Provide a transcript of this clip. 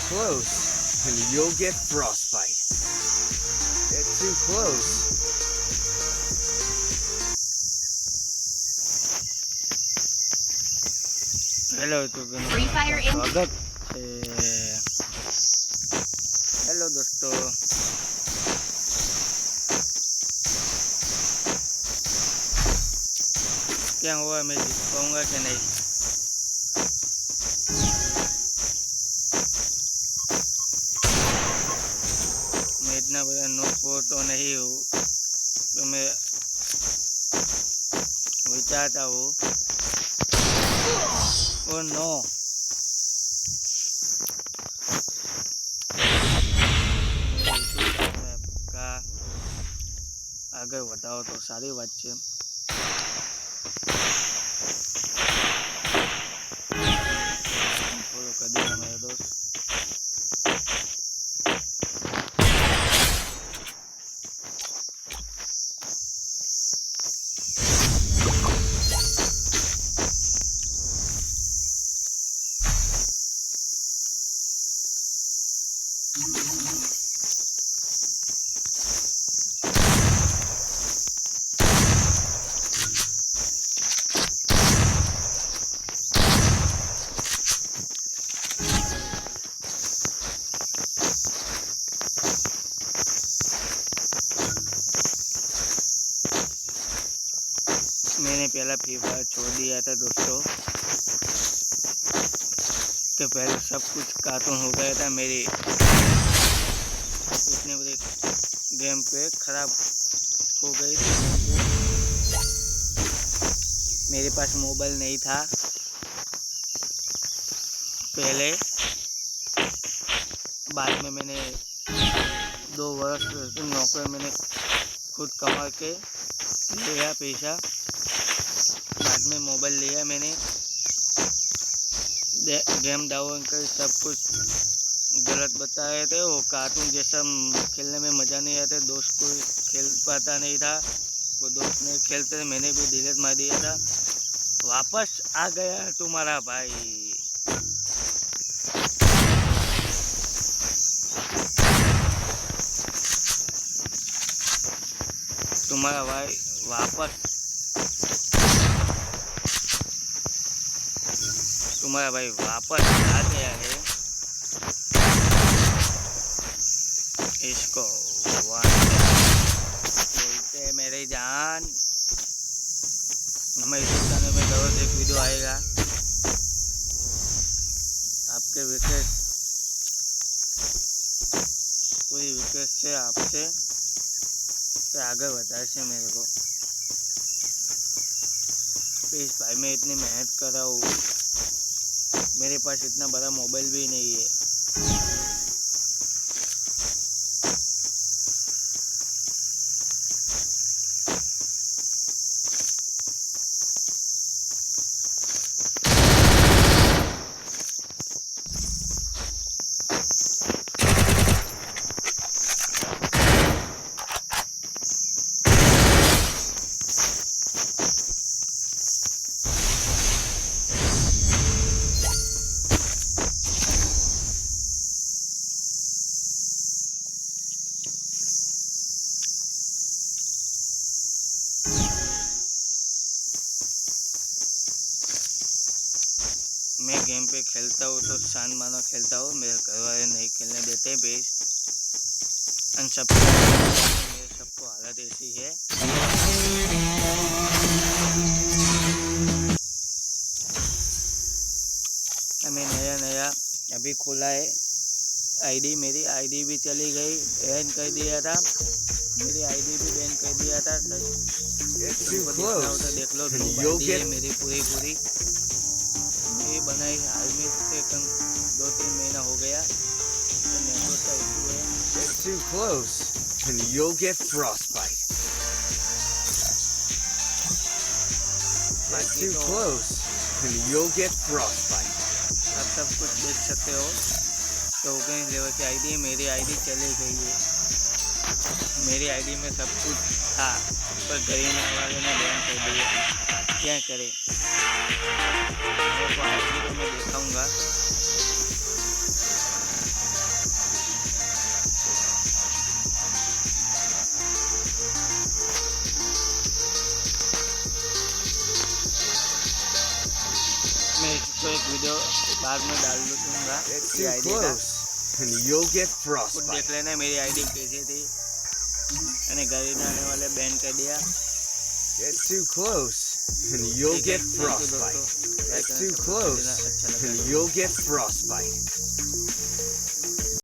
close and you'll get frostbite. Get too close. Hello તો Free Fire in સ્વાગત છે. Hello દોસ્તો, क्या हुआ? मैं जीत पाऊंगा कि नहीं? मैं इतना बड़ा नौको तो नहीं हूँ, तो मैं विचारता हूँ ओ नो का આગળ વધાવો તો સારી વાત છે. થોડો કદી મારો દોસ્ત मैंने पहला फ्री फायर छोड़ दिया था दोस्तों, तो पहले सब कुछ कार्टून हो गया था. मेरी इतने बड़े गेम पे खराब हो गई थी. मेरे पास मोबाइल नहीं था पहले. बाद में मैंने 2 वर्ष नौकरी मैंने खुद कमा के लिया पैसा. बाद में मोबाइल लिया मैंने, गेम डाउन कर सब कुछ गलत बताए थे. वो कार्टून जैसा खेलने में मज़ा नहीं आता. दोस्त को खेल पाता नहीं था, वो दोस्त नहीं खेलते, मैंने भी डिलीट मार दिया था. वापस आ गया तुम्हारा भाई. तुम्हारा भाई वापस, तुम्हारा भाई वापस आ गया है. इसको बोलते हैं मेरी जान. हमें इस चैनल में जरूर एक वीडियो आएगा. आपके विकेट, कोई विकेट से आपसे तो आगे बढ़ाए से मेरे को. प्लीज़ भाई, मैं इतनी मेहनत कर रहा हूँ, मेरे पास इतना बड़ा मोबाइल भी नहीं है. मैं गेम पे खेलता हूँ तो शान मानो खेलता हूँ. मेरे घर वाले नहीं खेलने देते बेस. अन सबको हालत ऐसी है. मैं नया अभी खोला है आईडी. मेरी आईडी भी चली गई, बैन कर दिया था. मेरी आईडी भी बैन कर दिया था. Get too तुमको देखना हो तो close देख लो. and धूप you'll आईडी है get मेरी पूरी. ये बनाई हाल में से 2-3 महीना हो गया. तो नेटवर्क का इशू है. get too close and you'll get frostbite. Get बाकी too तो close and you'll get frostbite. आप सब कुछ देख सकते हो. तो 19 लेवल की आईडी, मेरी आईडी चली गई है. मेरी आईडी में सब कुछ था, पर गरीना वाले ने बैन कर दिया. क्या करें? तो आईडी तो मैं दिखाऊंगा. वीडियो बाद में डाल दूंगा Get ये too आईडी का। close, and you'll get खुद frostbite. देख लेना मेरी आईडी कैसी थी। मैंने गरीना आने वाले बैन कर दिया। Get too close, and you'll ठीक है, get thank you frostbite. दोस्तों। Get लाइक too करना, सपोर्ट close, करना, अच्छा लगा। and you'll get frostbite.